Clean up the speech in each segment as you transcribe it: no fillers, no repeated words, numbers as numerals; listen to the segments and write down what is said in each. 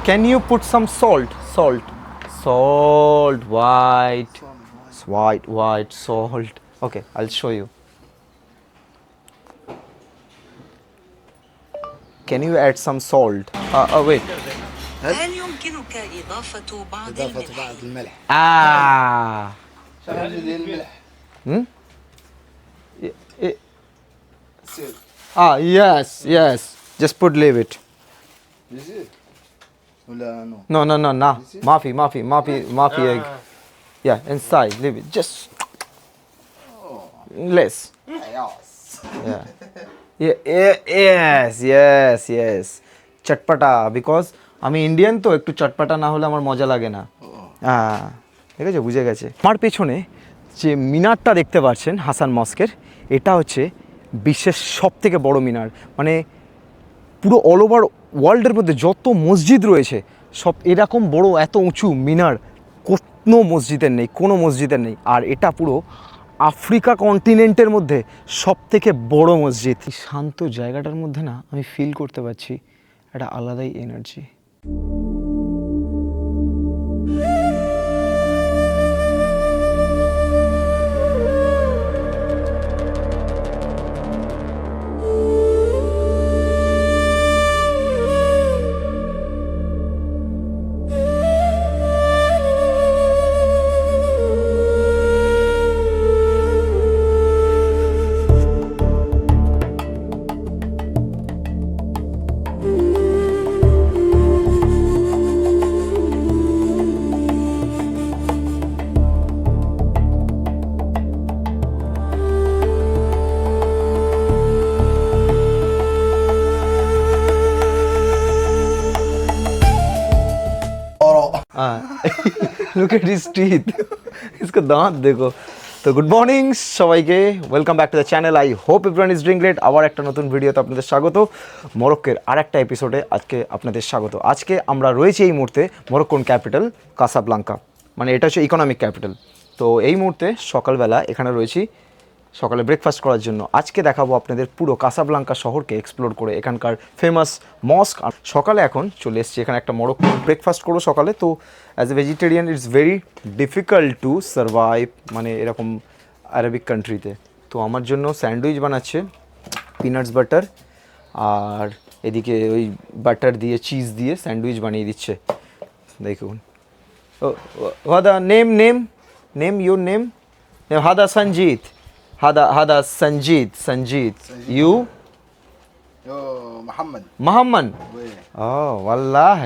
Can you put some salt? Salt, white salt. Okay, I'll show you. Can you add some salt? Wait. هل يمكنك إضافة بعض الملح؟ Ah. شحال ديال الملح؟ Yes. Just put leave it. يزيد ولا نو؟ No. Mafi egg. Yeah, inside. Leave it. Just less. Yes. চটপটা because আমি Indian তো একটু চটপটা না হলে আমার মজা লাগে না। ঠিক আছে, বুঝে গেছে। আমার পেছনে যে মিনারটা দেখতে পাচ্ছেন হাসান মস্কের, এটা হচ্ছে বিশ্বের সবথেকে বড় মিনার। মানে পুরো অল ওভার ওয়ার্ল্ডের মধ্যে যত মসজিদ রয়েছে সব এরকম বড় এত উঁচু মিনার কোনো মসজিদের নেই। আর এটা পুরো আফ্রিকা কন্টিনেন্টের মধ্যে সবথেকে বড় মসজিদ। এই শান্ত জায়গাটার মধ্যে না আমি ফিল করতে পারছি একটা আলাদাই energy. Look at his teeth. इसका दांत देखो। তো গুড মর্নিং সবাইকে, welcome back to the channel. I hope everyone is doing great. আবার একটা নতুন ভিডিওতে আপনাদের স্বাগত। মরক্কোর আরেকটা এপিসোডে আজকে আপনাদের স্বাগত। আজকে আমরা রয়েছি এই মুহূর্তে মরক্কোন ক্যাপিটাল কাসাব্লাঙ্কা, মানে এটা হচ্ছে ইকোনমিক ক্যাপিটাল। তো এই মুহূর্তে সকালবেলা এখানে রয়েছি সকালে ব্রেকফাস্ট করার জন্য। আজকে দেখাবো আপনাদের পুরো কাসাব্লাঙ্কা শহরকে এক্সপ্লোর করে, এখানকার ফেমাস মস্ক। সকালে এখন চলে এসেছি এখানে একটা মরক্কো ব্রেকফাস্ট করবো সকালে। তো as a vegetarian it's very difficult to survive মানে এরকম আরবিক কান্ট্রিতে। তো আমার জন্য স্যান্ডউইচ বানাচ্ছে পিনাটস বাটার, আর এদিকে ওই বাটার দিয়ে চিজ দিয়ে স্যান্ডউইচ বানিয়ে দিচ্ছে। দেখুন হাদা নেম ইউর নেম হাদা Sanjit. هذا سنجيد. You محمد والله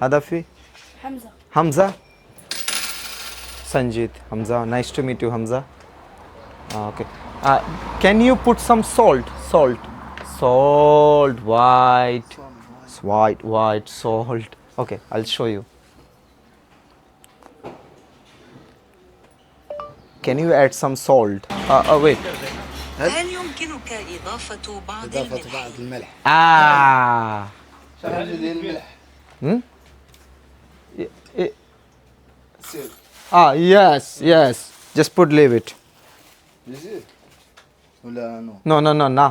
هذا في حمزة سنجيد حمزة. Nice to meet you Hamza. Okay, can you put some salt white salt. Okay, I'll show you. Can you add some salt? Wait. هل يمكنك إضافة بعض الملح؟ شحال ديال الملح؟ Yes. Just put leave it. يزيد ولا نو؟ No.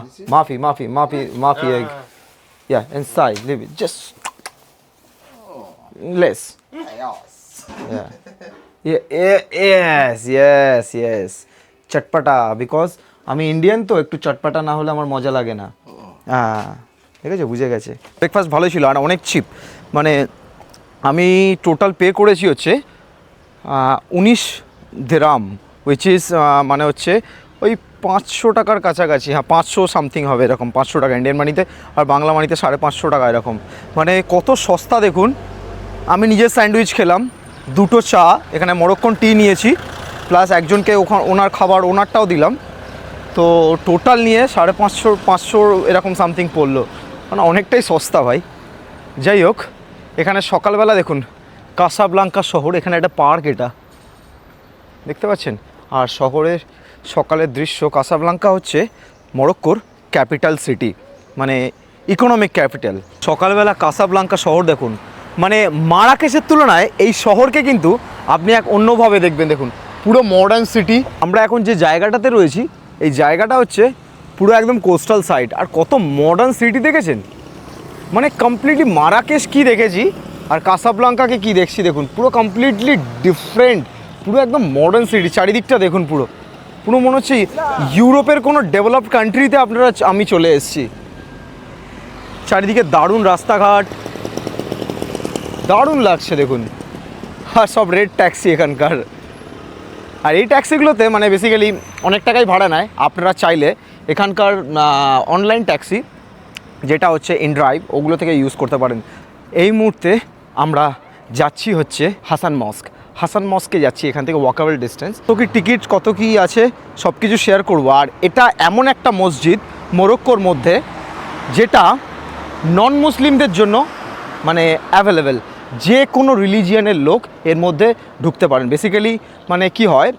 Mafi egg. Yeah, inside. Leave it. Just less. Yes. চটপটা because আমি Indian তো একটু চটপটা না হলে আমার মজা লাগে না। ঠিক আছে, বুঝে গেছে। ব্রেকফাস্ট ভালোই ছিল আর অনেক চিপ। মানে আমি টোটাল পে করেছি হচ্ছে 19 দিরহাম, উইচ ইজ মানে হচ্ছে ওই 500 টাকার কাছাকাছি। 500 সামথিং হবে এরকম, 500 টাকা ইন্ডিয়ান মানিতে, আর বাংলা মানিতে 550 টাকা এরকম। মানে কত সস্তা দেখুন। আমি নিজের স্যান্ডউইচ খেলাম, 2টো চা, এখানে মরক্কন টি নিয়েছি, প্লাস একজনকে ওনার খাবার ওনারটাও দিলাম। তো টোটাল নিয়ে 550 এরকম সামথিং পড়লো, মানে অনেকটাই সস্তা ভাই। যাই হোক, এখানে সকালবেলা দেখুন কাসাব্লাঙ্কা শহর, এখানে একটা পার্ক, এটা দেখতে পাচ্ছেন। আর শহরের সকালের দৃশ্য। কাসাব্লাঙ্কা হচ্ছে মরক্কোর ক্যাপিটাল সিটি, মানে ইকোনমিক ক্যাপিটাল। সকালবেলা কাসাব্লাঙ্কা শহর দেখুন, মানে মারাকেশের তুলনায় এই শহরকে কিন্তু আপনি এক অন্যভাবে দেখবেন। দেখুন পুরো মডার্ন সিটি। আমরা এখন যে জায়গাটাতে রয়েছি, এই জায়গাটা হচ্ছে পুরো একদম কোস্টাল সাইড, আর কত মডার্ন সিটি দেখেছেন। মানে কমপ্লিটলি মারাকেশ কি দেখেছি আর কাসাব্লাঙ্কাকে কি দেখছি দেখুন, পুরো কমপ্লিটলি ডিফারেন্ট, পুরো একদম মডার্ন সিটি। চারিদিকটা দেখুন, পুরো পুরো মনে হচ্ছে ইউরোপের কোনো ডেভেলপড কান্ট্রিতে আমি চলে এসেছি। চারিদিকে দারুণ রাস্তাঘাট, দারুণ লাগছে দেখুন। আর সব রেড ট্যাক্সি এখানকার। আর এই ট্যাক্সিগুলোতে মানে বেসিক্যালি অনেক টাকাই ভাড়া নেয়। আপনারা চাইলে এখানকার অনলাইন ট্যাক্সি যেটা হচ্ছে ইনড্রাইভ, ওগুলো থেকে ইউজ করতে পারেন। এই মুহূর্তে আমরা যাচ্ছি হচ্ছে হাসান মস্ক। হাসান মস্কে যাচ্ছি, এখান থেকে ওয়াকেবল ডিস্টেন্স। তো কি টিকিট কত কি আছে সব কিছু শেয়ার করবো। আর এটা এমন একটা মসজিদ মরক্কোর মধ্যে যেটা নন মুসলিমদের জন্য মানে অ্যাভেলেবেল, যে কোনো রিলিজিয়ানের লোক এর মধ্যে ঢুকতে পারেন। বেসিক্যালি মানে কি হয়,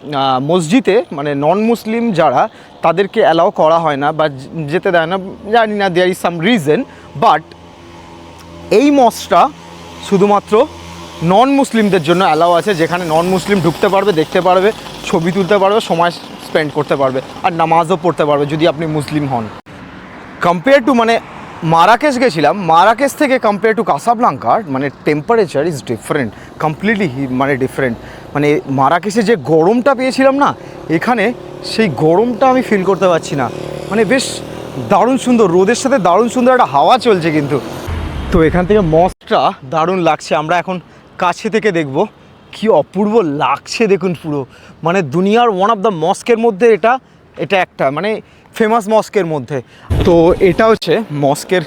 মসজিদে মানে নন মুসলিম যারা তাদেরকে অ্যালাউ করা হয় না বা যেতে দেয় না, জানি না, there is some reason. But এই মসজিদটা শুধুমাত্র নন মুসলিমদের জন্য অ্যালাউ আছে, যেখানে নন মুসলিম ঢুকতে পারবে, দেখতে পারবে, ছবি তুলতে পারবে, সময় স্পেন্ড করতে পারবে, আর নামাজও পড়তে পারবে যদি আপনি মুসলিম হন। কম্পেয়ার টু মানে মারাকেশ গেছিলাম, মারাকেশ থেকে কম্পেয়ার টু কাসাব্লাঙ্কার মানে টেম্পারেচার ইজ ডিফারেন্ট, কমপ্লিটলি মানে ডিফারেন্ট। মানে মারাকেশে যে গরমটা পেয়েছিলাম না, এখানে সেই গরমটা আমি ফিল করতে পারছি না। মানে বেশ দারুণ সুন্দর, রোদের সাথে দারুণ সুন্দর একটা হাওয়া চলছে কিন্তু। তো এখান থেকে মস্কটা দারুণ লাগছে। আমরা এখন কাছে থেকে দেখব, কি অপূর্ব লাগছে দেখুন পুরো। মানে দুনিয়ার ওয়ান অফ দ্য মস্কের মধ্যে এটা একটা মানে ফেমাস মস্কের মধ্যে। তো এটা হচ্ছে মস্কের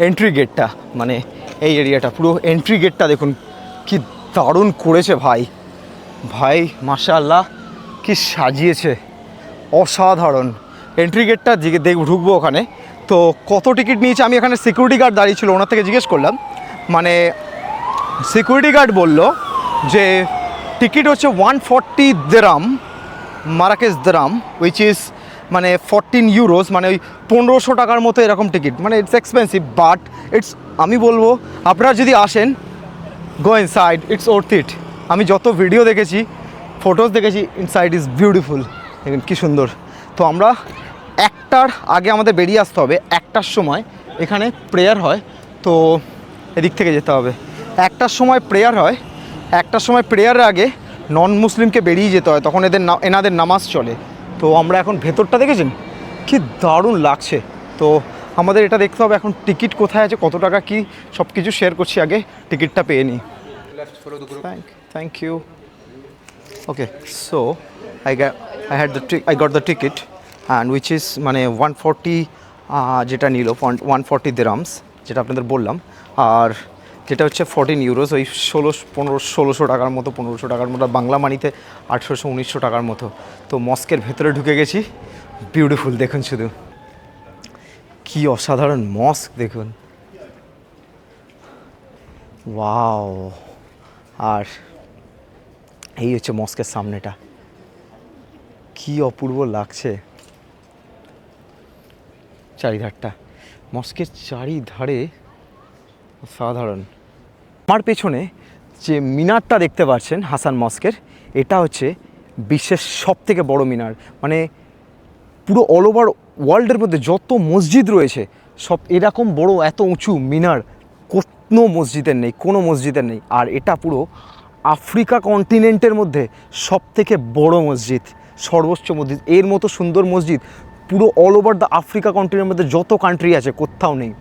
এন্ট্রি গেটটা, মানে এই এরিয়াটা পুরো এন্ট্রি গেটটা দেখুন কি দারুণ করেছে ভাই। ভাই মাশাআল্লাহ কি সাজিয়েছে, অসাধারণ। এন্ট্রি গেটটা ঢুকবো ওখানে। তো কত টিকিট নিয়েছে, আমি এখানে সিকিউরিটি গার্ড দাঁড়িয়ে ছিল, ওনার থেকে জিজ্ঞেস করলাম। মানে সিকিউরিটি গার্ড বললো যে টিকিট হচ্ছে 140 দিরহাম, মারাকেশ দিরহাম, উইচ ইজ মানে 14 ইউরোস, মানে ওই 1500 টাকার মতো এরকম টিকিট। মানে ইটস এক্সপেন্সিভ, বাট আমি বলবো আপনারা যদি আসেন, গো ইনসাইড, ইটস ওর্থ ইট। আমি যত ভিডিও দেখেছি, ফটোজ দেখেছি, ইনসাইড ইজ বিউটিফুল, দেখুন কী সুন্দর। তো আমরা 1টার আগে আমাদের বেরিয়ে আসতে হবে। 1টার সময় এখানে প্রেয়ার হয়, তো এদিক থেকে যেতে হবে। 1টার সময় প্রেয়ার হয়, 1টার সময় প্রেয়ারের আগে নন মুসলিমকে বেরিয়ে যেতে হয়, তখন এনাদের নামাজ চলে। তো আমরা এখন ভেতরটা দেখেছেন কি দারুণ লাগছে। তো আমাদের এটা দেখতে হবে এখন টিকিট কোথায় আছে, কত টাকা কি, সব কিছু শেয়ার করছি, আগে টিকিটটা পেয়ে নিই। Thank you. Okay, so I got the ticket and which is মানে 140 যেটা নিল 140 দিরহামস, যেটা আপনাদের বললাম। আর যেটা হচ্ছে 14 ইউরোস, ওই 1600 টাকার মতো, 1500 টাকার মতো, বাংলা মানিতে 1800-1900 টাকার মতো। তো মস্কের ভেতরে ঢুকে গেছি। বিউটিফুল দেখুন, শুধু কি অসাধারণ মস্ক দেখুন, ওয়াও। আর এই হচ্ছে মস্কের সামনেটা, কি অপূর্ব লাগছে চারিধারটা, মস্কের চারিধারে সাধারণ। আমার পেছনে যে মিনারটা দেখতে পাচ্ছেন হাসান মস্কের, এটা হচ্ছে বিশ্বের সবথেকে বড় মিনার। মানে পুরো অল ওভার ওয়ার্ল্ডের মধ্যে যত মসজিদ রয়েছে সব এরকম বড় এত উঁচু মিনার কোনো মসজিদের নেই। আর এটা পুরো আফ্রিকা কন্টিনেন্টের মধ্যে সবথেকে বড় মসজিদ, সর্বোচ্চ মসজিদ। এর মতো সুন্দর মসজিদ পুরো অল ওভার দ্য আফ্রিকা কন্টিনেন্টের মধ্যে যত কান্ট্রি আছে কোথাও নেই।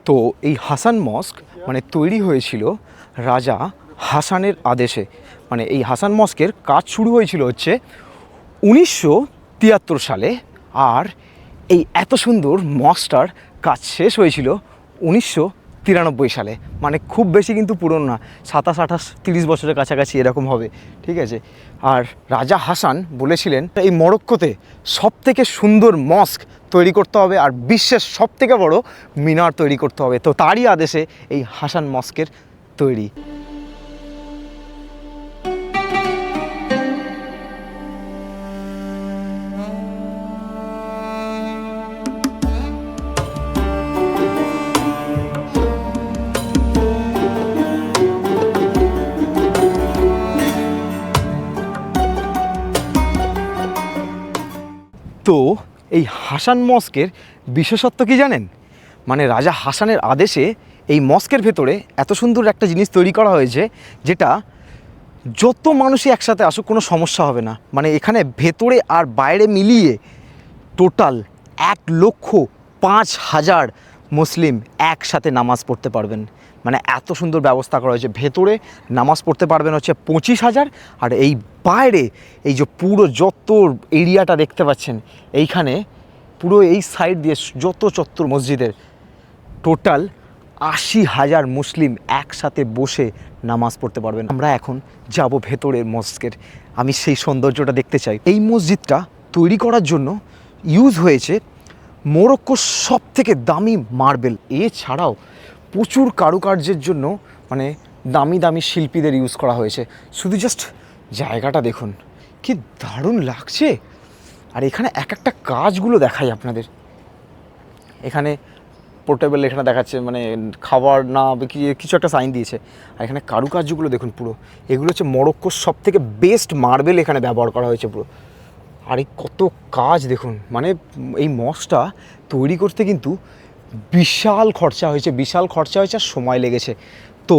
তো এই হাসান মস্ক মানে তৈরি হয়েছিল রাজা হাসানের আদেশে। মানে এই হাসান মস্কের কাজ শুরু হয়েছিল হচ্ছে 1973 সালে, আর এই এত সুন্দর মস্কটার কাজ শেষ হয়েছিল 1993 সালে। মানে খুব বেশি কিন্তু পুরনো না, 27-28-30 বছরের কাছাকাছি এরকম হবে, ঠিক আছে। আর রাজা হাসান বলেছিলেন এই মরক্কোতে সবথেকে সুন্দর মস্ক তৈরি করতে হবে আর বিশ্বের সবথেকে বড় মিনার তৈরি করতে হবে। তো তারই আদেশে এই হাসান মস্কের তৈরি। তো এই হাসান মস্কের বিশেষত্ব কি জানেন? মানে রাজা হাসানের আদেশে এই মস্কের ভেতরে এত সুন্দর একটা জিনিস তৈরি করা হয়েছে, যেটা যত মানুষই একসাথে আসুক কোনো সমস্যা হবে না। মানে এখানে ভেতরে আর বাইরে মিলিয়ে টোটাল 1,05,000 মুসলিম একসাথে নামাজ পড়তে পারবেন। মানে এত সুন্দর ব্যবস্থা করা হয়েছে। ভেতরে নামাজ পড়তে পারবেন হচ্ছে 25,000, আর এই বাইরে এই যে পুরো যত এরিয়াটা দেখতে পাচ্ছেন, এইখানে পুরো এই সাইড দিয়ে যত চত্বর মসজিদের টোটাল 80,000 মুসলিম একসাথে বসে নামাজ পড়তে পারবেন। আমরা এখন যাব ভেতরের মস্কের, আমি সেই সৌন্দর্যটা দেখতে চাই। এই মসজিদটা তৈরি করার জন্য ইউজ হয়েছে মোরক্কোর সব থেকে দামি মার্বেল। এছাড়াও প্রচুর কারুকার্যের জন্য মানে দামি দামি শিল্পীদের ইউজ করা হয়েছে। শুধু জাস্ট জায়গাটা দেখুন, কি দারুণ লাগছে। আর এখানে এক একটা কাজগুলো দেখাই আপনাদের। এখানে পোর্টেবল এখানে দেখাচ্ছে, মানে খাবার না কিছু একটা সাইন দিয়েছে। আর এখানে কারুকার্যগুলো দেখুন পুরো, এগুলো হচ্ছে মরক্কোর সব থেকে বেস্ট মার্বেল এখানে ব্যবহার করা হয়েছে পুরো। আর এই কত কাজ দেখুন, মানে এই মস্কটা তৈরি করতে কিন্তু বিশাল খরচা হয়েছে আর সময় লেগেছে। তো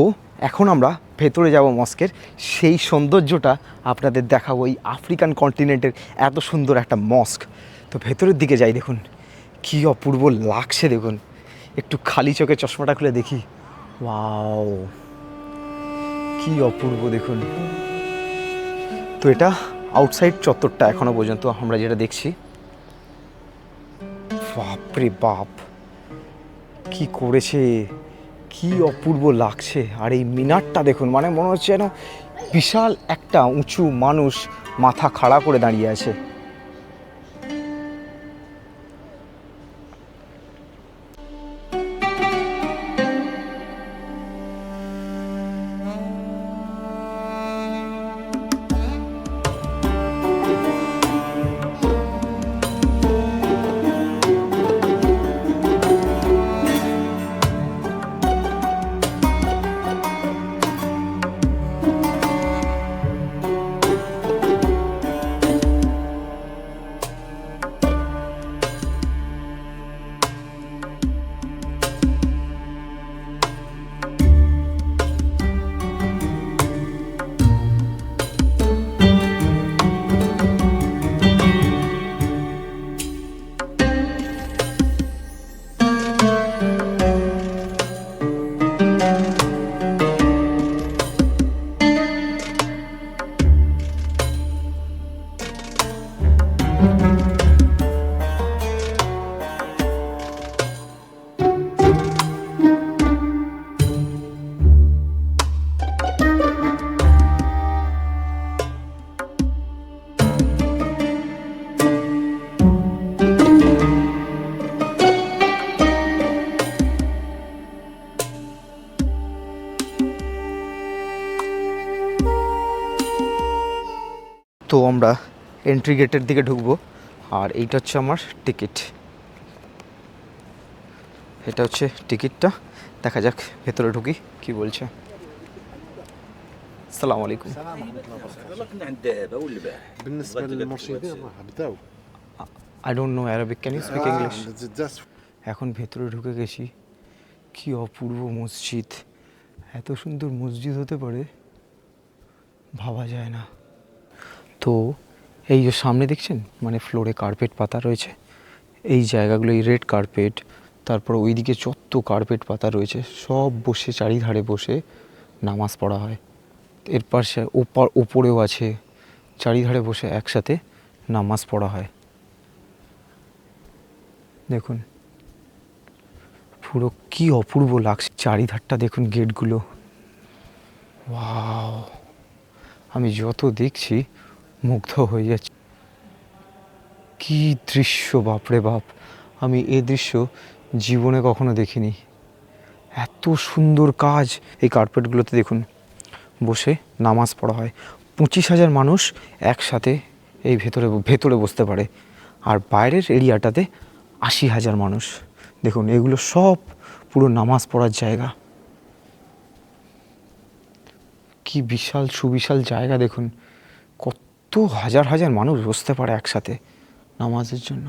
এখন আমরা ভেতরে যাব মস্কের, সেই সৌন্দর্যটা আপনাদের দেখাবো। এই আফ্রিকান কন্টিনেন্টের এত সুন্দর একটা মস্ক। তো ভেতরের দিকে যাই, দেখুন কি অপূর্ব লাগছে। দেখুন একটু খালি চোখে চশমাটা খুলে দেখি, ওয়াও কি অপূর্ব দেখুন। তো এটা আউটসাইড চত্বরটা এখনো পর্যন্ত আমরা যেটা দেখছি, বাপরে বাপ কি করেছে, কি অপূর্ব লাগছে। আর এই মিনারটা দেখুন, মানে মনে হচ্ছে যেন বিশাল একটা উঁচু মানুষ মাথা খাড়া করে দাঁড়িয়ে আছে। তো আমরা এন্ট্রি গেটের দিকে ঢুকবো, আর এইটা হচ্ছে আমার টিকিট। এটা হচ্ছে টিকিটটা, দেখা যাক ভেতরে ঢুকি কি বলছে। আসসালামু আলাইকুম। بالنسبه للمرشدين راح بداوا I don't know Arabic, can you speak English? جاست এখন ভেতরে ঢুকে গেছি, কি অপূর্ব মসজিদ। এত সুন্দর মসজিদ হতে পারে ভাবা যায় না। তো এই যে সামনে দেখছেন, মানে ফ্লোরে কার্পেট পাতা রয়েছে, এই জায়গাগুলো এই রেড কার্পেট, তারপর ওইদিকে যত কার্পেট পাতা রয়েছে সব বসে চারিধারে বসে নামাজ পড়া হয়। এর পাশে ওপরেও আছে, চারিধারে বসে একসাথে নামাজ পড়া হয়। দেখুন পুরো কি অপূর্ব লাগছে, চারিধারটা দেখুন গেটগুলো, ওয়াও। আমি যত দেখছি মুগ্ধ হয়ে যাচ্ছি, কি দৃশ্য, বাপরে বাপ। আমি এ দৃশ্য জীবনে কখনো দেখিনি। এত সুন্দর কাজ। এই কার্পেটগুলোতে দেখুন বসে নামাজ পড়া হয়। 25,000 মানুষ একসাথে এই ভেতরে বসতে পারে, আর বাইরের এরিয়াটাতে 80,000 মানুষ। দেখুন এগুলো সব পুরো নামাজ পড়ার জায়গা। কি বিশাল সুবিশাল জায়গা দেখুন, কত হাজার হাজার মানুষ বসতে পারে একসাথে নামাজের জন্য।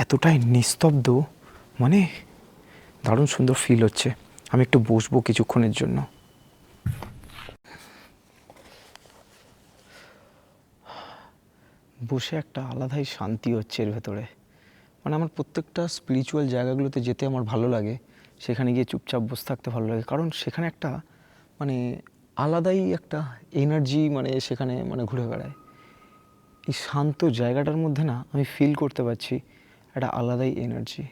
এতটাই নিস্তব্ধ, মানে দারুণ সুন্দর ফিল হচ্ছে। আমি একটু বসবো কিছুক্ষণের জন্য। বসে একটা আলাদাই শান্তি হচ্ছে এর ভেতরে। মানে আমার প্রত্যেকটা স্পিরিচুয়াল জায়গাগুলোতে যেতে আমার ভালো লাগে, সেখানে গিয়ে চুপচাপ বসে থাকতে ভালো লাগে, কারণ সেখানে একটা মানে আলাদাই একটা এনার্জি মানে সেখানে মানে ঘুরে বেড়ায়। এই শান্ত জায়গাটার মধ্যে না আমি ফিল করতে পারছি একটা আলাদাই এনার্জি।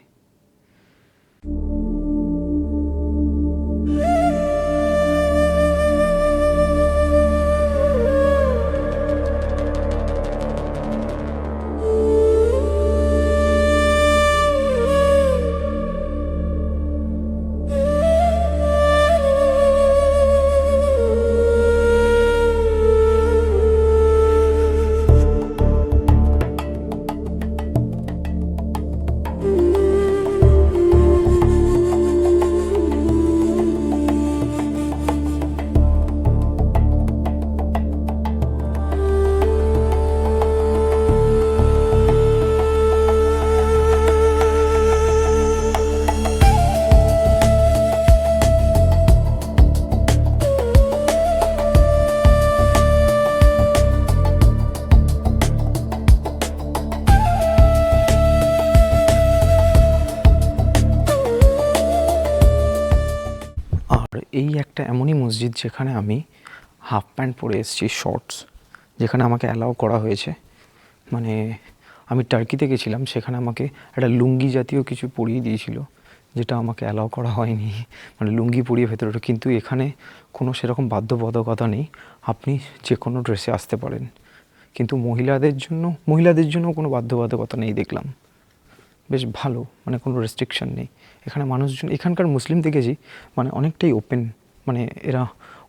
আর এই একটা এমনই মসজিদ যেখানে আমি হাফ প্যান্ট পরে এসেছি, শর্টস, যেখানে আমাকে অ্যালাউ করা হয়েছে। মানে আমি টার্কিতে গেছিলাম, সেখানে আমাকে একটা লুঙ্গি জাতীয় কিছু পরিয়ে দিয়েছিল, যেটা আমাকে অ্যালাউ করা হয়নি, মানে লুঙ্গি পরিয়ে ভেতরে। কিন্তু এখানে কোনো সেরকম বাধ্যবাধকতা নেই, আপনি যে কোনো ড্রেসে আসতে পারেন। কিন্তু মহিলাদের জন্য কোনো বাধ্যবাধকতা নেই দেখলাম। বেশ ভালো, মানে কোনো রেস্ট্রিকশন নেই। এখানে মানুষজন, এখানকার মুসলিম দেখেছি মানে অনেকটাই ওপেন, মানে এরা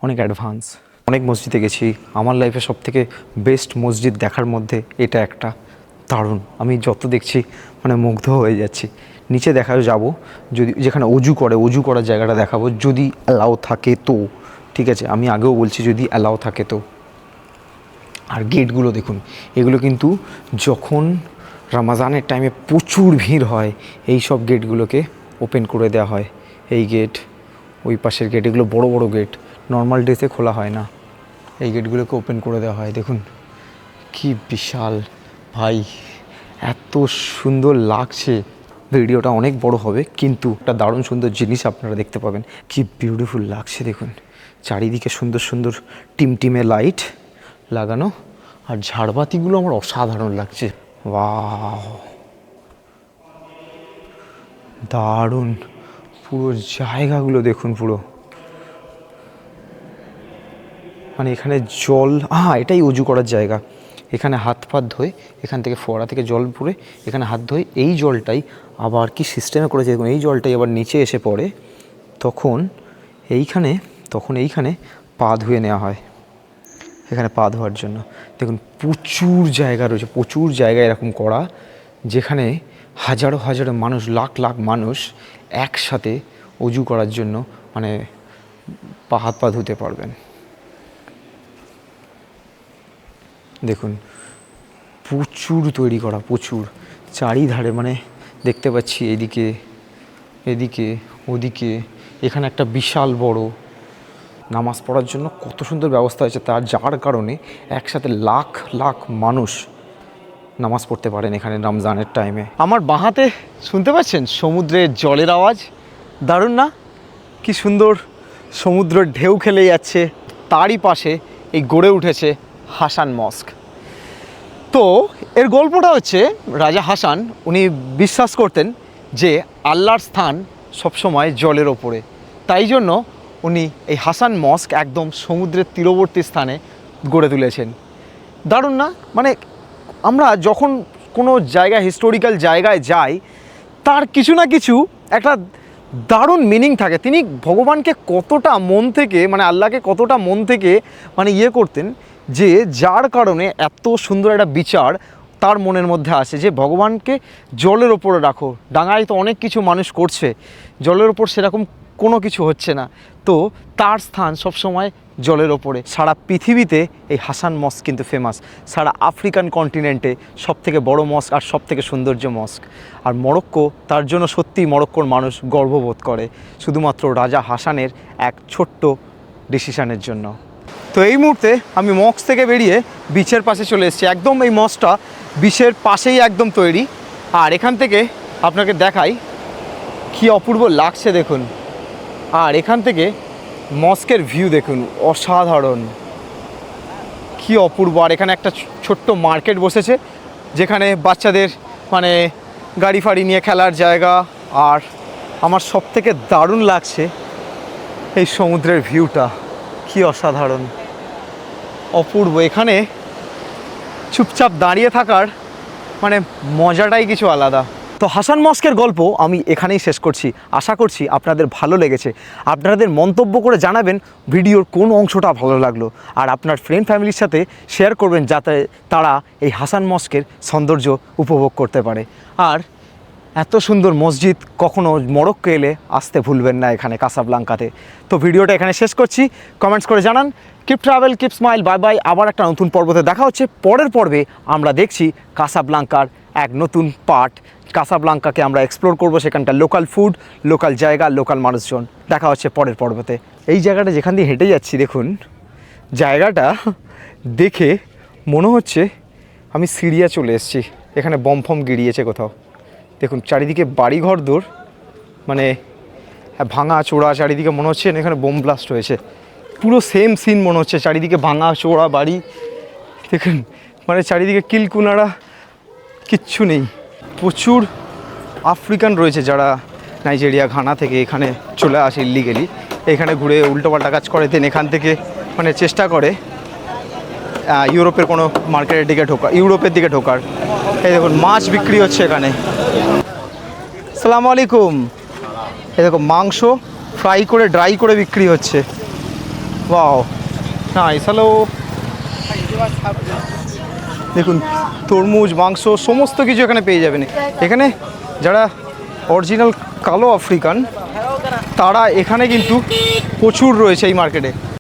অনেক অ্যাডভান্স। অনেক মসজিদে গেছি, আমার লাইফে সবথেকে বেস্ট মসজিদ দেখার মধ্যে এটা একটা। দারুণ, আমি যত দেখছি মানে মুগ্ধ হয়ে যাচ্ছি। নিচে দেখা যাব, যদি যেখানে অজু করার জায়গাটা দেখাবো, যদি অ্যালাউ থাকে তো। ঠিক আছে, আমি আগেও বলছি যদি অ্যালাউ থাকে তো। আর গেটগুলো দেখুন, এগুলো কিন্তু যখন রমজানের টাইমে প্রচুর ভিড় হয়, এই সব গেটগুলোকে ওপেন করে দেওয়া হয়। এই গেট, ওই পাশের গেট, এগুলো বড় বড় গেট, নর্মাল ডেতে খোলা হয় না। এই গেটগুলোকে ওপেন করে দেওয়া হয়। দেখুন কি বিশাল, ভাই এত সুন্দর লাগছে। ভিডিওটা অনেক বড় হবে, কিন্তু একটা দারুণ সুন্দর জিনিস আপনারা দেখতে পাবেন। কি বিউটিফুল লাগছে দেখুন, চারিদিকে সুন্দর সুন্দর টিমটিমে লাইট লাগানো, আর ঝাড়বাতিগুলো আমার অসাধারণ লাগছে। ওয়াও, দারুণ। পুরো জায়গাগুলো দেখুন, পুরো মানে এখানে জল, এটাই অজু করার জায়গা। এখানে হাত পাত ধোয়, এখান থেকে ফোয়ারা থেকে জল পড়ে এখানে হাত ধোয়। এই জলটাই আবার কি সিস্টেমে করেছে দেখুন, এই জলটাই আবার নিচে এসে পড়ে, তখন এইখানে পা ধুয়ে নেওয়া হয়। এখানে পা ধোয়ার জন্য দেখুন প্রচুর জায়গা রয়েছে, প্রচুর জায়গা এরকম করা, যেখানে হাজারো হাজারো মানুষ, লাখ লাখ মানুষ একসাথে অজু করার জন্য মানে হাত পা ধুতে পারবেন। দেখুন প্রচুর তৈরি করা, প্রচুর চারিধারে, মানে দেখতে পাচ্ছি এদিকে ওদিকে। এখানে একটা বিশাল বড় নামাজ পড়ার জন্য কত সুন্দর ব্যবস্থা হয়েছে, যার কারণে একসাথে লাখ লাখ মানুষ নামাজ পড়তে পারেন এখানে রমজানের টাইমে। আমার বাঁহাতে শুনতে পাচ্ছেন সমুদ্রের জলের আওয়াজ, দারুণ না? কি সুন্দর সমুদ্রের ঢেউ খেলে যাচ্ছে। তারই পাশে এই গড়ে উঠেছে হাসান মস্ক। তো এর গল্পটা হচ্ছে, রাজা হাসান উনি বিশ্বাস করতেন যে আল্লাহর স্থান সবসময় জলের ওপরে, তাই জন্য উনি এই হাসান মস্ক একদম সমুদ্রের তীরবর্তী স্থানে গড়ে তুলেছেন। দারুণ না? মানে আমরা যখন কোনো জায়গায়, হিস্টোরিক্যাল জায়গায় যাই, তার কিছু না কিছু একটা দারুণ মিনিং থাকে। তিনি ভগবানকে কতটা মন থেকে, মানে আল্লাহকে কতটা মন থেকে মানে করতেন, যে যার কারণে এত সুন্দর একটা বিচার তার মনের মধ্যে আসে যে ভগবানকে জলের ওপরে রাখো। ডাঙায় তো অনেক কিছু মানুষ করছে, জলের ওপর সেরকম কোনো কিছু হচ্ছে না, তো তার স্থান সবসময় জলের ওপরে। সারা পৃথিবীতে এই হাসান মস্ক কিন্তু ফেমাস, সারা আফ্রিকান কন্টিনেন্টে সবথেকে বড় মস্ক আর সবথেকে সৌন্দর্য মস্ক। আর মরক্কো, তার জন্য সত্যিই মরক্কোর মানুষ গর্ববোধ করে শুধুমাত্র রাজা হাসানের এক ছোট্ট ডিসিশনের জন্য। তো এই মুহূর্তে আমি মস্ক থেকে বেরিয়ে বিচের পাশে চলে এসেছি। একদম এই মস্কটা বিচের পাশেই একদম তৈরি। আর এখান থেকে আপনাকে দেখাই কি অপূর্ব লাগছে দেখুন। আর এখান থেকে মস্কের ভিউ দেখুন, অসাধারণ, কি অপূর্ব। আর এখানে একটা ছোট্ট মার্কেট বসেছে যেখানে বাচ্চাদের মানে গাড়ি ফাড়ি নিয়ে খেলার জায়গা। আর আমার সবথেকে দারুণ লাগছে এই সমুদ্রের ভিউটা, কি অসাধারণ, অপূর্ব। এখানে চুপচাপ দাঁড়িয়ে থাকার মানে মজাটাই কিছু আলাদা। তো হাসান মস্কের গল্প আমি এখানেই শেষ করছি। আশা করছি আপনাদের ভালো লেগেছে। আপনাদের মন্তব্য করে জানাবেন ভিডিওর কোন অংশটা ভালো লাগলো, আর আপনার ফ্রেন্ড ফ্যামিলির সাথে শেয়ার করবেন যাতে তারা এই হাসান মস্কের সৌন্দর্য উপভোগ করতে পারে। আর এত সুন্দর মসজিদ কখনো মরক্কো এলে আসতে ভুলবেন না এখানে কাসাব্লাঙ্কাতে। তো ভিডিওটা এখানে শেষ করছি। কমেন্টস করে জানান। Keep travel, keep smile, bye bye. আবার একটা নতুন পর্বতে দেখা হচ্ছে। পরের পর্বে আমরা দেখছি কাসাব্লাঙ্কার এক নতুন পার্ট। কাসাব্লাঙ্কাকে আমরা এক্সপ্লোর করব, সেখানকার লোকাল ফুড, লোকাল জায়গা, লোকাল মানুষজন। দেখা হচ্ছে পরের পর্বতে। এই জায়গাটা যেখান দিয়ে হেঁটে যাচ্ছি দেখুন, জায়গাটা দেখে মনে হচ্ছে আমি সিরিয়া চলে এসেছি। এখানে বম ফম গিরিয়েছে কোথাও। দেখুন চারিদিকে বাড়িঘর দূর, মানে ভাঙা চোরা, চারিদিকে মনে হচ্ছে এখানে বোম ব্লাস্ট হয়েছে। পুরো সেম সিন মনে হচ্ছে, চারিদিকে ভাঙা চোরা বাড়ি দেখুন, মানে চারিদিকে কিলকুনারা, কিচ্ছু নেই। প্রচুর আফ্রিকান রয়েছে যারা নাইজেরিয়া, ঘানা থেকে এখানে চলে আসে ইলিগেলি, এখানে ঘুরে উল্টোপাল্টা কাজ করে, দেন এখান থেকে মানে চেষ্টা করে ইউরোপের কোনো মার্কেটের দিকে ঢোকার, ইউরোপের দিকে ঢোকার। এই দেখুন মাছ বিক্রি হচ্ছে এখানে। আসসালামু আলাইকুম। এই দেখো মাংস ফ্রাই করে ড্রাই করে বিক্রি হচ্ছে। Wow nice. হ্যালো, দেখুন তরমুজ, মাংস সমস্ত কিছু এখানে পেয়ে যাবেন। এখানে যারা অরিজিনাল কালো আফ্রিকান তারা এখানে কিন্তু প্রচুর রয়েছে এই মার্কেটে।